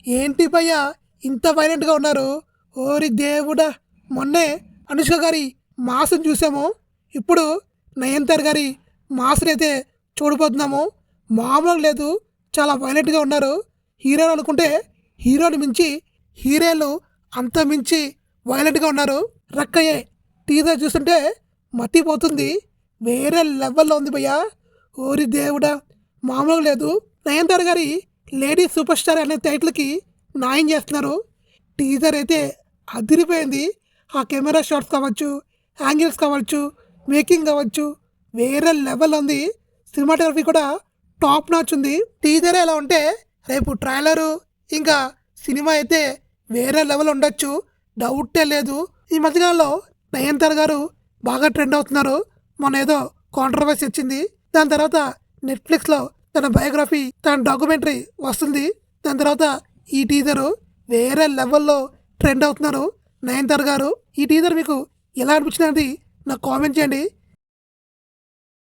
ఏంటి భయ్యా ఇంత వైలెంట్గా ఉన్నారు? ఓరి దేవుడా! మొన్నే అనుష్క గారి మాస్ని చూసాము. ఇప్పుడు నయనతార గారి మాస్ని అయితే చూడబోతున్నాము. మామూలుగా లేదు, చాలా వైలెంట్గా ఉన్నారు. హీరోలు అనుకుంటే హీరోని మించి హీరోలు అంత మించి వైలెంట్గా ఉన్నారు. రక్కయ్యే టీజర్ చూస్తుంటే మతిపోతుంది. వేరే లెవెల్లో ఉంది భయ్యా. ఓరి దేవుడా! మామూలుగా లేదు. నయనతార గారి లేడీ సూపర్ స్టార్ అనే టైటిల్కి న్యాయం చేస్తున్నారు. టీజర్ అయితే అదిరిపోయింది. ఆ కెమెరా షాట్స్ కావచ్చు, యాంగిల్స్ కావచ్చు, మేకింగ్ కావచ్చు, వేరే లెవెల్ ఉంది. సినిమాటోగ్రఫీ కూడా టాప్ నాచ్ ఉంది. టీజర్ ఎలా ఉంటే రేపు ట్రైలరు ఇంకా సినిమా అయితే వేరే లెవెల్ ఉండొచ్చు, డౌటే లేదు. ఈ మధ్యకాలంలో నయనతార గారు బాగా ట్రెండ్ అవుతున్నారు. మొన్న ఏదో కాంట్రవర్సీ వచ్చింది. దాని తర్వాత నెట్ఫ్లిక్స్లో తన బయోగ్రఫీ, తన డాక్యుమెంటరీ వస్తుంది. దాని తర్వాత ఈ టీజరు వేరే లెవెల్లో ట్రెండ్ అవుతున్నారు నయనతార గారు. ఈ టీజర్ మీకు ఎలా అనిపించినది నాకు కామెంట్ చేయండి.